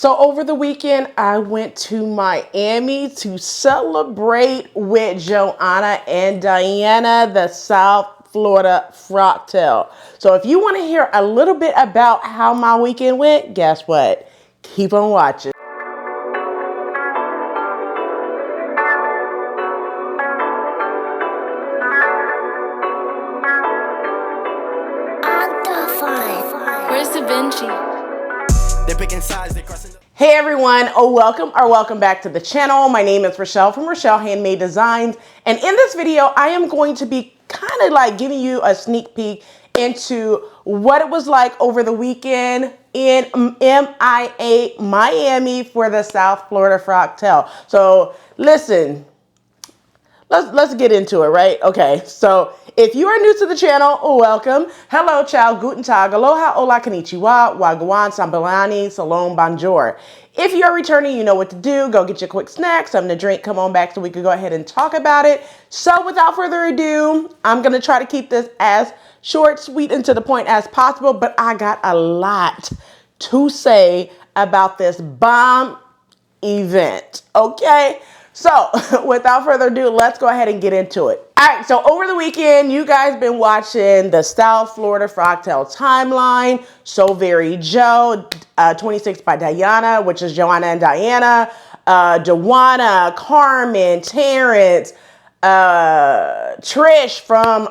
So over the weekend, I went to Miami to celebrate with Joanna and Diana, the South Florida Frocktail. So if you want to hear a little bit about how my weekend went, guess what? Keep on watching. Where's Da Vinci? Hey everyone, welcome back to the channel. My name is Rochelle from Rochelle.Handmade.Designs, and in this video I am going to be kind of like giving you a sneak peek into what it was like over the weekend in MIA, Miami, for the South Florida Frocktail. So listen, let's get into it, right? Okay, so if you are new to the channel, welcome. Hello, ciao, guten tag, aloha, hola, konnichiwa, wagwan, sambalani, salom, bonjour. If you're returning, you know what to do. Go get your quick snack, something to drink, come on back so we can go ahead and talk about it. So without further ado, I'm going to try to keep this as short, sweet, and to the point as possible, but I got a lot to say about this bomb event, okay? So without further ado, let's go ahead and get into it. All right, so over the weekend, you guys been watching the South Florida Frocktail timeline. So Very Joe, 26 by Diana, which is Joanna and Diana, Joanna, Carmen, Terrence, Trish from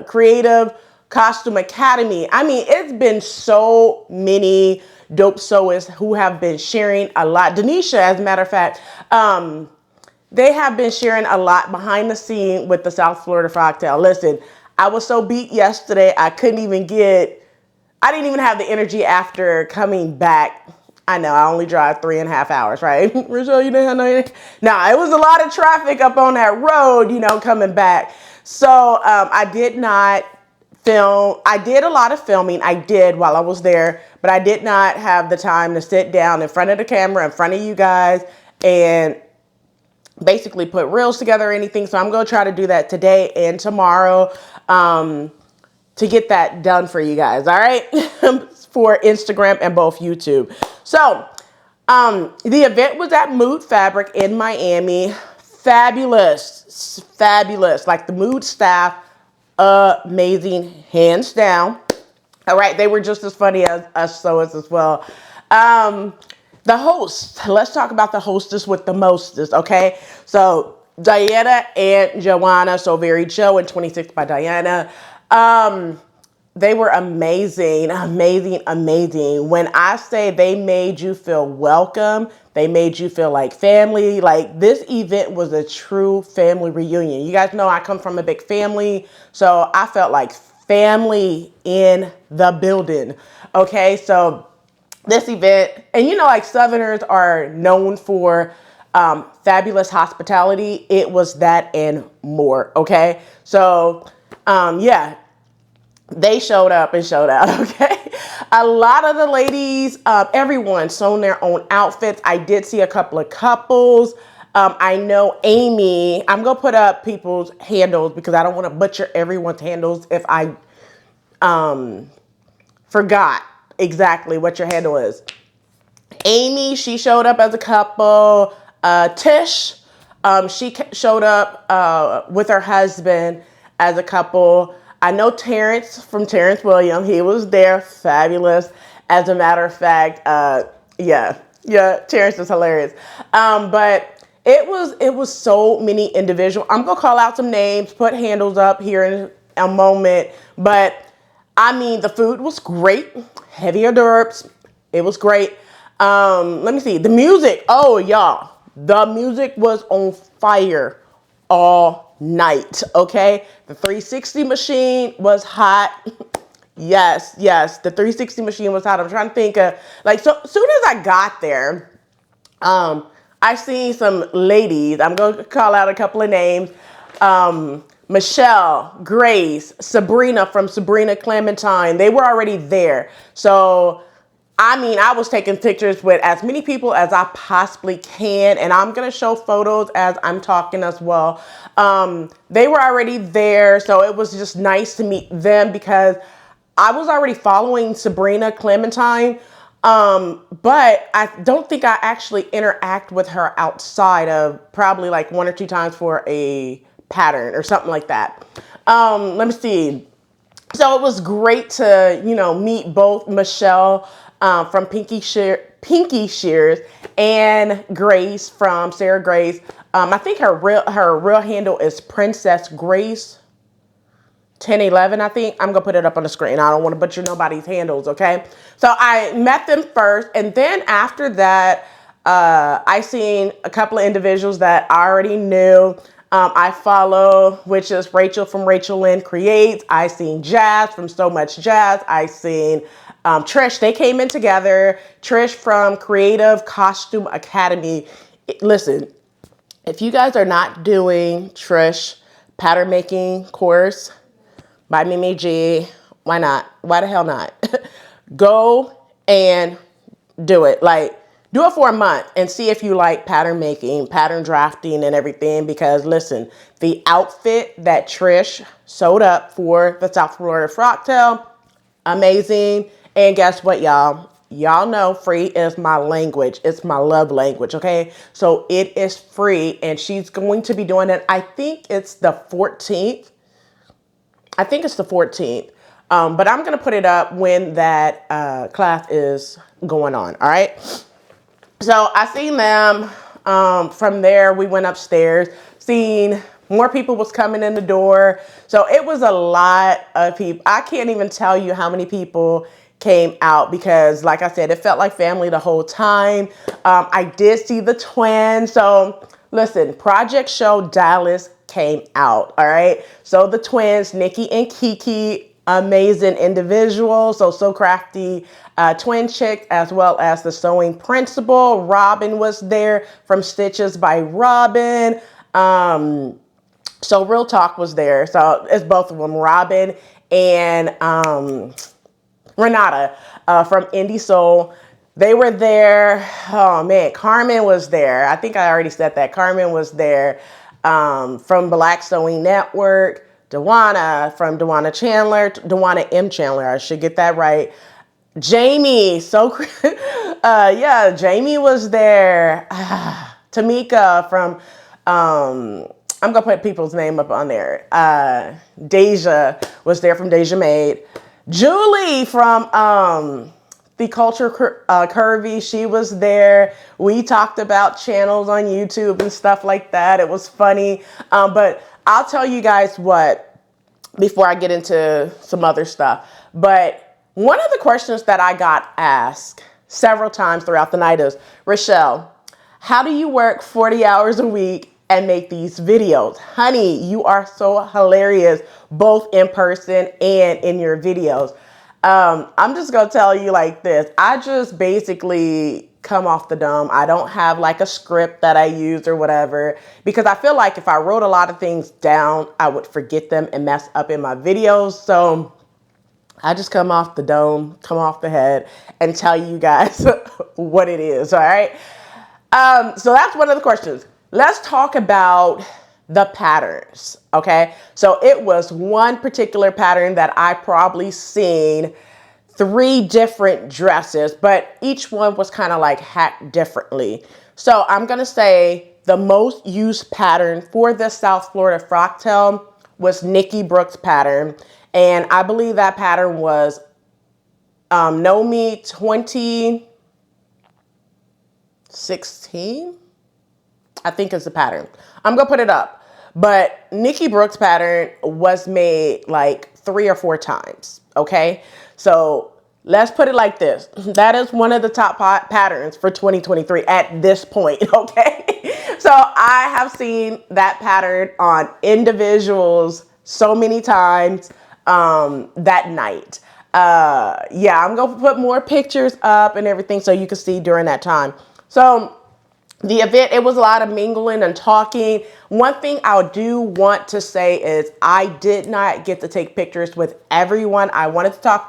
Creative Costume Academy. I mean, it's been so many dope sewists who have been sharing a lot. Denisha, as a matter of fact, they have been sharing a lot behind the scene with the South Florida Frocktail. Listen, I was so beat yesterday, I didn't even have the energy after coming back. I know, I only drive 3.5 hours, right? Rochelle, you didn't have no. Nah, it was a lot of traffic up on that road, coming back. So I did not film. I did a lot of filming. I did while I was there, but I did not have the time to sit down in front of the camera, in front of you guys, and basically put reels together or anything. So I'm going to try to do that today and tomorrow to get that done for you guys. All right. For Instagram and both YouTube. So the event was at Mood Fabric in Miami. Fabulous. Fabulous. Like the Mood staff, amazing, hands down. All right. They were just as funny as us sewists as well. The host, let's talk about the hostess with the mostest, okay? So Diana and Joanna, So Very Joe, and 26 by Diana. They were amazing, amazing, amazing. When I say they made you feel welcome, they made you feel like family. Like, this event was a true family reunion. You guys know I come from a big family, so I felt like family in the building, okay? So this event, and like Southerners are known for fabulous hospitality. It was that and more, okay? So, yeah, they showed up and showed out, okay? A lot of the ladies, everyone sewn their own outfits. I did see a couple of couples. I know Amy, I'm going to put up people's handles because I don't want to butcher everyone's handles if I forgot exactly what your handle is. Amy, she showed up as a couple. Tish, she showed up with her husband as a couple. I know Terrence from Terrence Williams. He was there. Fabulous. As a matter of fact, yeah, Terrence is hilarious. But it was so many individuals. I'm going to call out some names, put handles up here in a moment. But I mean, the food was great. Heavy hors d'oeuvres. It was great. Let me see. The music. Oh, y'all. The music was on fire all night. Okay. The 360 machine was hot. Yes. The 360 machine was hot. I'm trying to think of, like, so soon as I got there, I seen some ladies. I'm going to call out a couple of names. Michelle, Grace, Sabrina from Sabrina Clementine, they were already there. So, I mean, I was taking pictures with as many people as I possibly can, and I'm going to show photos as I'm talking as well. They were already there, so it was just nice to meet them because I was already following Sabrina Clementine But I don't think I actually interact with her outside of probably like 1 or 2 times for a pattern or something like that. Let me see. So it was great to, meet both Michelle from Pinky Shears and Grace from Sarah Grace. I think her real handle is Princess Grace 1011, I think. I'm gonna put it up on the screen. I don't want to butcher nobody's handles, okay? So I met them first, and then after that, I seen a couple of individuals that I already knew. I follow, which is Rachel from Rachel Lynn Creates. I seen Jazz from So Much Jazz. I seen Trish. They came in together. Trish from Creative Costume Academy. Listen, if you guys are not doing Trish pattern making course by Mimi G, why not? Why the hell not? Go and do it. Like, do it for a month and see if you like pattern making, pattern drafting and everything. Because listen, the outfit that Trish sewed up for the South Florida Frocktail, amazing. And guess what, y'all? Y'all know free is my language. It's my love language, okay? So it is free, and she's going to be doing it. I think it's the 14th. But I'm going to put it up when that class is going on, all right? So I seen them. From there, we went upstairs, seen more people was coming in the door. So it was a lot of people. I can't even tell you how many people came out because, like I said, it felt like family the whole time. I did see the twins. So listen, Project Show Dallas came out, all right? So the twins, Nikki and Kiki, amazing individuals. So crafty twin chick, as well as the sewing principal. Robin was there from Stitches by Robin. So Real Talk was there. So it's both of them, Robin and Renata from Indie Soul. They were there. Oh man, Carmen was there. I think I already said that. Carmen was there from Black Sewing Network. Dewana from Dewana Chandler, Dewana M. Chandler, I should get that right. Jamie, Jamie was there. Tamika from, I'm gonna put people's name up on there. Deja was there from Deja Made. Julie from The Culture Curvy, she was there. We talked about channels on YouTube and stuff like that. It was funny, but I'll tell you guys what, before I get into some other stuff, but one of the questions that I got asked several times throughout the night is, Rochelle, how do you work 40 hours a week and make these videos? Honey, you are so hilarious, both in person and in your videos. I'm just going to tell you like this. I just basically come off the dome. I don't have like a script that I use or whatever, because I feel like if I wrote a lot of things down, I would forget them and mess up in my videos. So I just come off the dome, come off the head, and tell you guys what it is, all right? So that's one of the questions. Let's talk about the patterns, okay? So it was one particular pattern that I probably seen 3 different dresses, but each one was kind of like hacked differently. So I'm gonna say the most used pattern for the South Florida Frocktail was Nikki Brooks' pattern. And I believe that pattern was Know Me 2016. I think it's the pattern. I'm gonna put it up. But Nikki Brooks' pattern was made like 3 or 4 times, okay? So let's put it like this. That is one of the top patterns for 2023 at this point, okay? So I have seen that pattern on individuals so many times that night. Yeah, I'm gonna put more pictures up and everything so you can see during that time. So the event, it was a lot of mingling and talking. One thing I do want to say is I did not get to take pictures with everyone I wanted to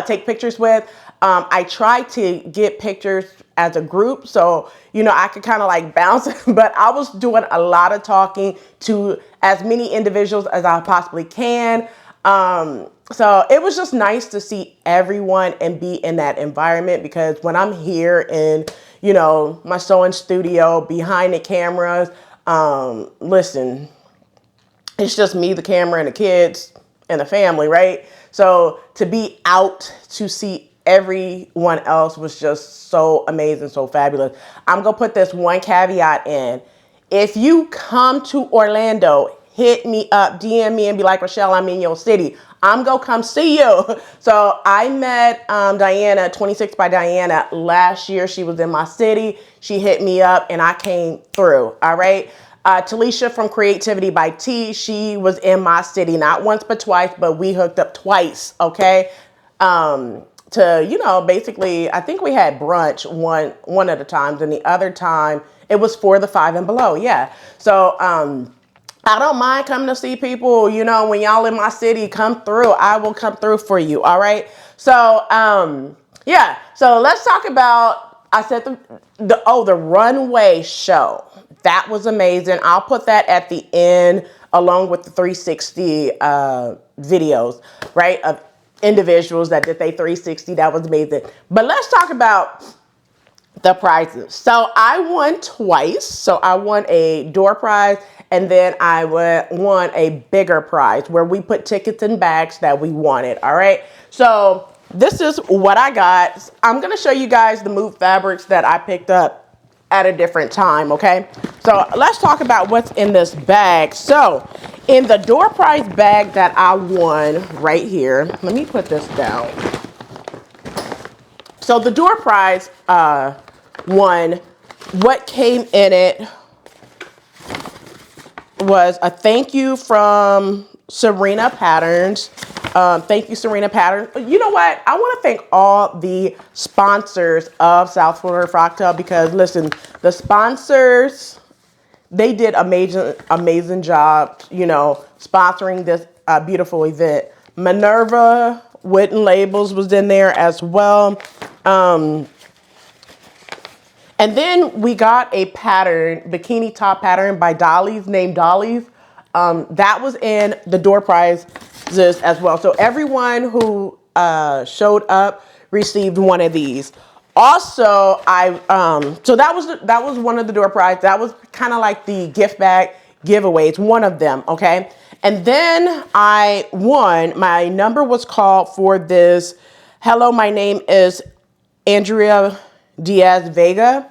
take pictures with. I tried to get pictures as a group, so, I could kind of like bounce, but I was doing a lot of talking to as many individuals as I possibly can. So it was just nice to see everyone and be in that environment, because when I'm here in, you know, my sewing studio behind the cameras, listen, it's just me, the camera, and the kids and the family, right? So to be out to see everyone else was just so amazing, so fabulous. I'm gonna put this one caveat in. If you come to Orlando, hit me up, DM me, and be like, Rochelle, I'm in your city. I'm gonna come see you. So I met Diana, 26 by Diana, last year. She was in my city. She hit me up and I came through, all right? Talisha from Creativity by T, she was in my city, not once but twice, but we hooked up twice, okay? To, you know, basically, I think we had brunch one of the times, and the other time it was for the 5 and below, yeah. So, I don't mind coming to see people, you know, when y'all in my city, come through. I will come through for you, all right? So, yeah, so let's talk about, I said the runway show. That was amazing. I'll put that at the end along with the 360 videos, right, of individuals that did their 360. That was amazing. But let's talk about the prizes. So I won twice. So I won a door prize, and then I won a bigger prize where we put tickets in bags that we wanted. All right. So this is what I got. I'm going to show you guys the move fabrics that I picked up at a different time. Okay. So let's talk about what's in this bag. So in the door prize bag that I won right here, let me put this down. So the door prize one, what came in it was a thank you from Serena Patterns. Thank you, Serena Patterns. You know what? I want to thank all the sponsors of South Florida Froctail, because listen, the sponsors, they did amazing job, you know, sponsoring this beautiful event. Minerva Wooden Labels was in there as well. And then we got a pattern, bikini top pattern by Dolly's, named Dolly's. That was in the door prizes as well. So everyone who showed up received one of these. Also, so that was one of the door prizes. That was kind of like the gift bag giveaway. It's one of them, okay? And then I won. My number was called for this. Hello, my name is Andrea Diaz Vega.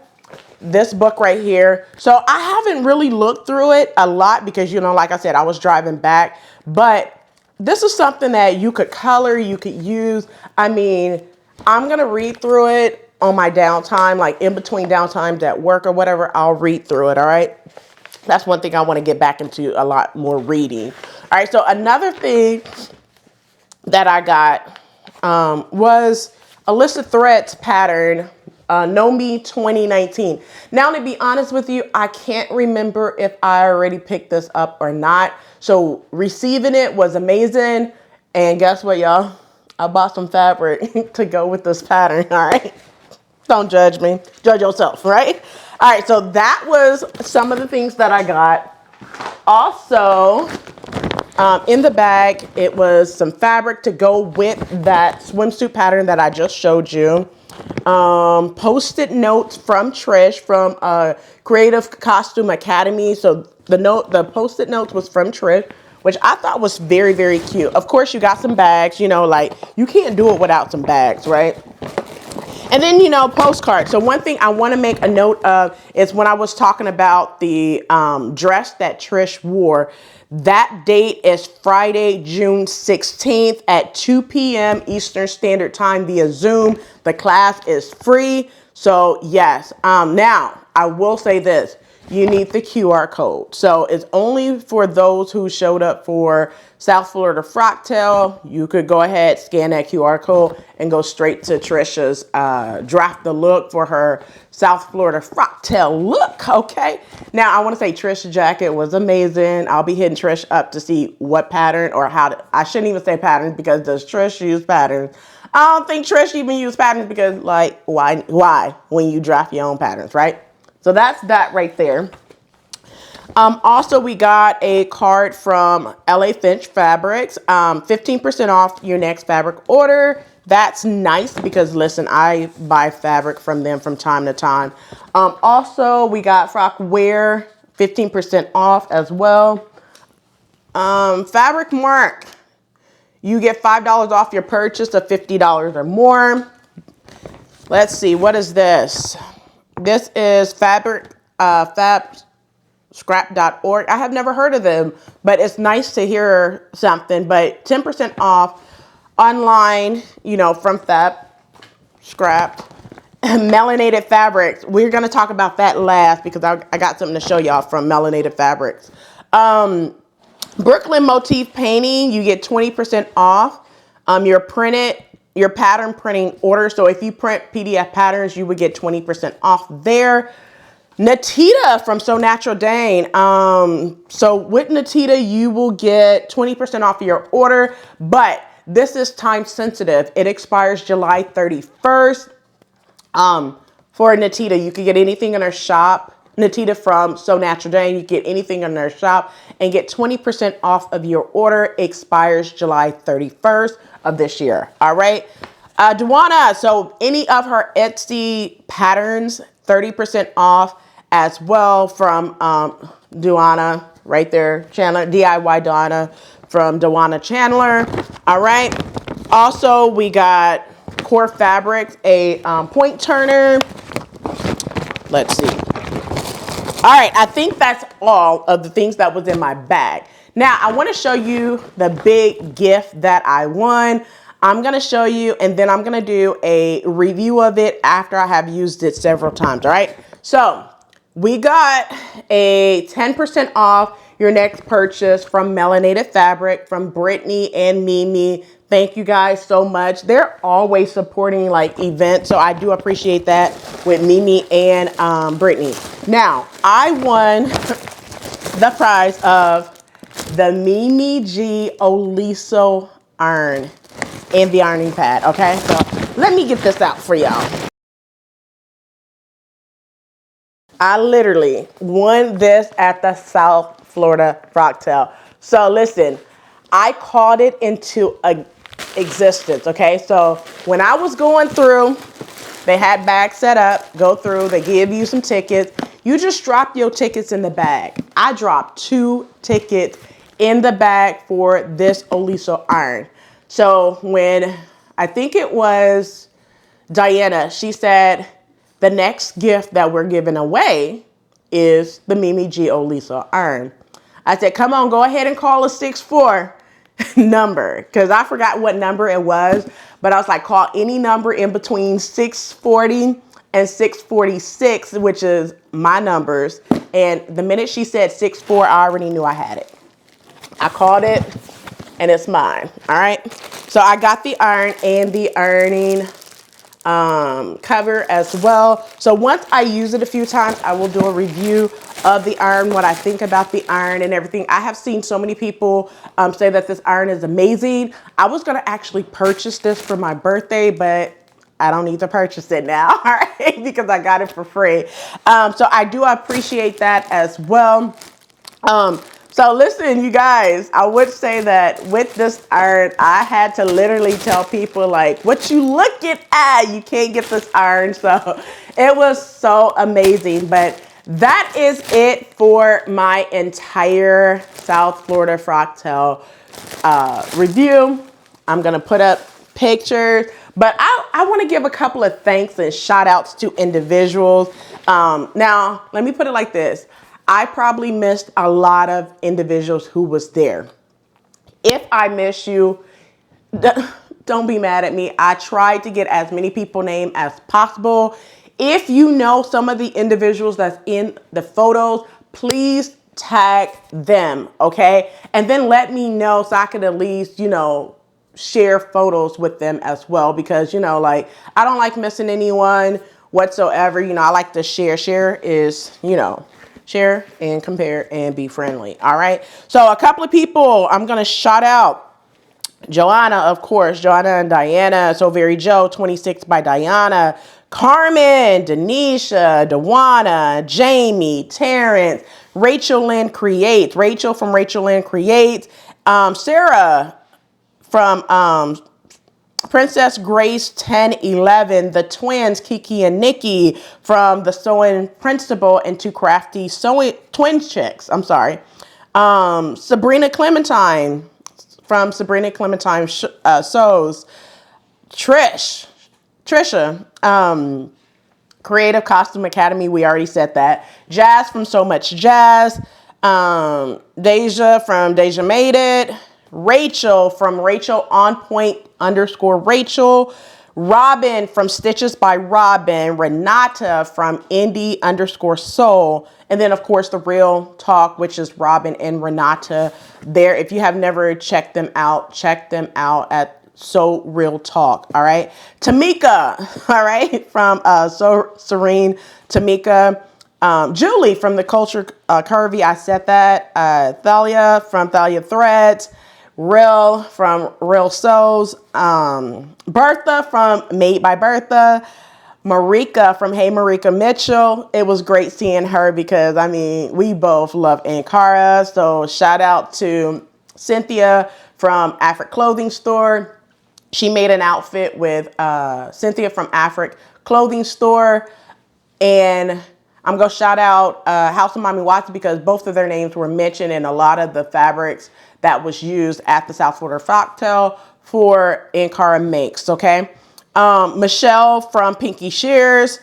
This book right here. So I haven't really looked through it a lot because, you know, like I said, I was driving back. But this is something that you could color, you could use. I mean, I'm going to read through it on my downtime, like in between downtimes at work or whatever. I'll read through it, all right? That's one thing I want to get back into, a lot more reading. All right, so another thing that I got was Alyssa Threads pattern, Know Me 2019. Now, to be honest with you, I can't remember if I already picked this up or not. So receiving it was amazing. And guess what, y'all? I bought some fabric to go with this pattern, all right? Don't judge me. Judge yourself, right? All right, so that was some of the things that I got. Also, in the bag, it was some fabric to go with that swimsuit pattern that I just showed you. Post-it notes from Trish from Creative Costume Academy. So the post-it notes was from Trish, which I thought was very, very cute. Of course, you got some bags, you know, like you can't do it without some bags, right? And then, you know, postcards. So one thing I want to make a note of is when I was talking about the dress that Trish wore, that date is Friday, June 16th at 2 p.m. Eastern Standard Time via Zoom. The class is free. So yes, now I will say this. You need the QR code. So it's only for those who showed up for South Florida Froctail. You could go ahead, scan that QR code, and go straight to Trisha's draft the look for her South Florida Froctail look, okay? Now, I want to say Trish's jacket was amazing. I'll be hitting Trish up to see what pattern or how to, I shouldn't even say patterns because does Trish use patterns? I don't think Trish even use patterns because, like, why when you draft your own patterns, right? So that's that right there. Also, we got a card from LA Finch Fabrics, 15% off your next fabric order. That's nice because listen, I buy fabric from them from time to time. Also, we got Frock Wear, 15% off as well. Fabric Mark, you get $5 off your purchase of $50 or more. Let's see, what is this? This is fabscrap.org. I have never heard of them, but it's nice to hear something. But 10% off online, you know, from Fab Scrap. Melanated Fabrics. We're going to talk about that last because I got something to show y'all from Melanated Fabrics. Brooklyn Motif Painting, you get 20% off your pattern printing order. So if you print PDF patterns, you would get 20% off there. Natita from So Natural Dane. So with Natita, you will get 20% off of your order, but this is time sensitive. It expires July 31st. For Natita, you can get anything in her shop. Natita from So Natural Dane, you get anything in their shop and get 20% off of your order. Expires July 31st of this year. All right. Duana, so any of her Etsy patterns, 30% off as well from Duana, right there, Chandler, DIY Duana from Duana Chandler. All right. Also, we got Core Fabrics, a point turner. Let's see. All right, I think that's all of the things that was in my bag. Now, I want to show you the big gift that I won. I'm going to show you, and then I'm going to do a review of it after I have used it several times, all right? So, we got a 10% off your next purchase from Melanated Fabric, from Brittany and Mimi. Thank you guys so much. They're always supporting like events, so I do appreciate that with Mimi and Brittany. Now, I won the prize of the Mimi G Oliso iron and the ironing pad, okay? So let me get this out for y'all. I literally won this at the South Florida Frocktail. So listen, I called it into existence, okay? So when I was going through, they had bags set up, go through, they give you some tickets. You just drop your tickets in the bag. I dropped 2 tickets in the bag for this Oliso iron. So when, I think it was Diana, she said, the next gift that we're giving away is the Mimi G Oliso iron. I said, come on, go ahead and call a 64 number, because I forgot what number it was, but I was like, call any number in between 640 and 646, which is my numbers. And the minute she said 64, I already knew I had it. I called it and it's mine. All right. So I got the iron and the ironing cover as well. So once I use it a few times, I will do a review of the iron, what I think about the iron and everything. I have seen so many people say that this iron is amazing. I was going to actually purchase this for my birthday, but I don't need to purchase it now, all right, because I got it for free. So I do appreciate that as well. So listen, you guys, I would say that with this iron, I had to literally tell people like, what you looking at? You can't get this iron. So it was so amazing. But that is it for my entire South Florida Frocktail review. I'm going to put up pictures, but I want to give a couple of thanks and shout outs to individuals. Now, let me put it like this. I probably missed a lot of individuals who was there. If I miss you, don't be mad at me. I tried to get as many people named as possible. If you know some of the individuals that's in the photos, please tag them, okay? And then let me know so I could at least, you know, share photos with them as well, because, you know, like, I don't like missing anyone whatsoever. You know, I like to share. Share is, you know, share and compare and be friendly. All right. So a couple of people I'm going to shout out. Joanna, of course, Joanna and Diana. So Very Joe, 26 by Diana. Carmen, Denisha, Dewana, Jamie, Terrence, Rachel Lynn Creates, Rachel from Rachel Lynn Creates, Sarah from Princess Grace 1011, the twins Kiki and Nikki from the Sewing Principal and Two Crafty Sewing Twin Chicks. I'm sorry. Sabrina Clementine from Sabrina Clementine Sews. Trisha, Creative Costume Academy, we already said that. Jazz from So Much Jazz. Deja from Deja Made It. Rachel from Rachel on Point _ Rachel. Robin from Stitches by Robin. Renata from Indie _ Soul. And then, of course, the Real Talk, which is Robin and Renata there. If you have never checked them out at So Real Talk. All right. Tamika, all right, from So Serene Tamika. Julie from The Culture Curvy, I said that. Thalia from Thalia Threads. Real from Real Sews. Bertha from Made by Bertha. Marika from Hey Marika Mitchell. It was great seeing her because, I mean, we both love Ankara. So shout out to Cynthia from Afric Clothing Store. She made an outfit with Cynthia from Afric Clothing Store. And I'm going to shout out House of Mommy Watts because both of their names were mentioned in a lot of the fabrics that was used at the South Florida Frocktail for Ankara Makes, okay? Michelle from Pinky Shears.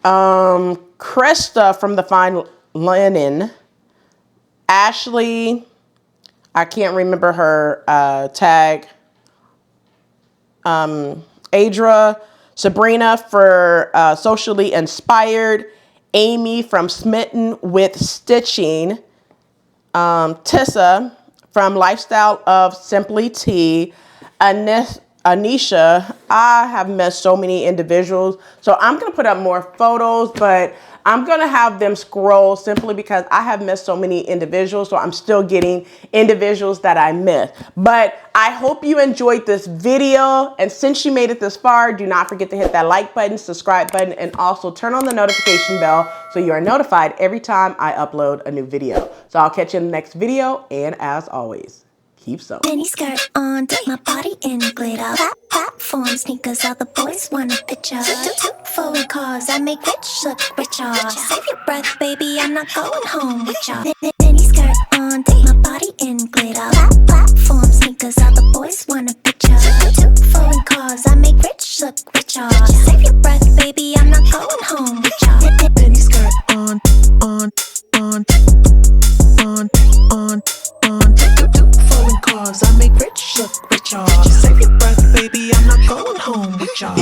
Krista from The Fine Linen. Ashley, I can't remember her tag. Adra. Sabrina for Socially Inspired. Amy from Smitten with Stitching. Tissa from Lifestyle of Simply Tea. Anisha, I have met so many individuals. So I'm going to put up more photos, but I'm going to have them scroll simply because I have missed so many individuals. So I'm still getting individuals that I missed. But I hope you enjoyed this video. And since you made it this far, do not forget to hit that like button, subscribe button, and also turn on the notification bell so you are notified every time I upload a new video. So I'll catch you in the next video. And as always, keep sewing. Mini skirt on, dip my body in glitter. Platform sneakers, all the boys want a picture. Two foreign cars, I make rich look richer. Save your breath, baby, I'm not going home with ya. Mini skirt on, dip my body in glitter. Platform sneakers, all the boys want a picture. Two foreign cars, I make rich look richer. Save your breath, baby, I'm not going home with ya. Mini skirt on. Cause I make rich look richer. Save your breath, baby, I'm not going home with y'all.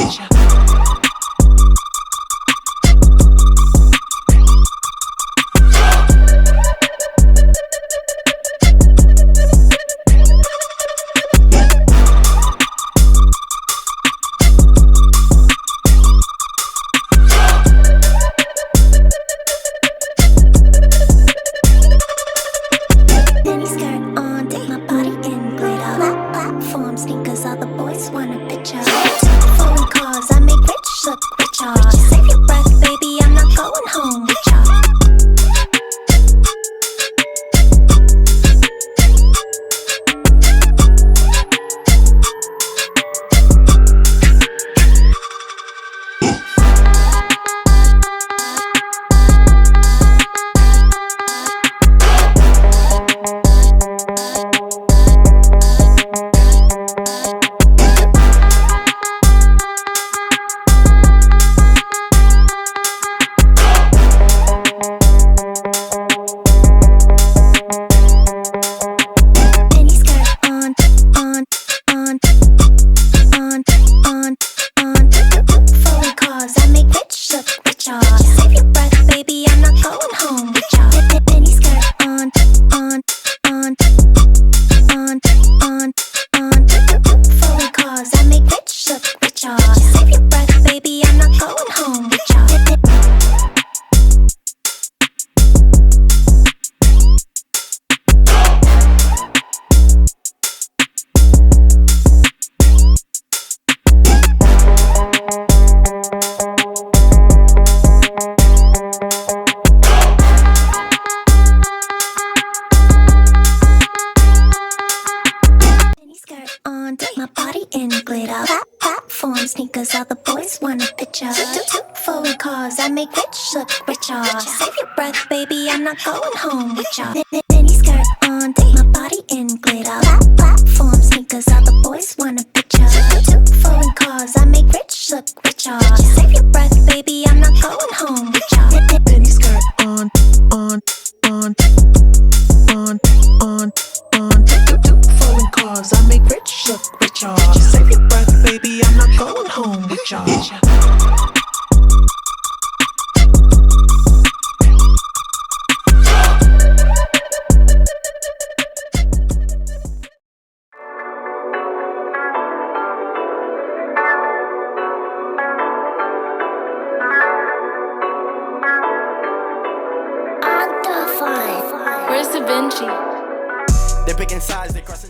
picture. Two foreign cars, I make rich look richer. Save your breath, baby, I'm not going home with ya. Mini skirt on, take my body in glitter. Platform sneakers, all the boys want a picture. Two foreign cars, I make rich look richer. Save your breath, baby, I'm not going home with ya. Mini skirt on. Two foreign cars, I make rich look richer. Save your breath, baby, I'm not going home with ya. Where's Da Vinci? They're picking sides, they're crossing.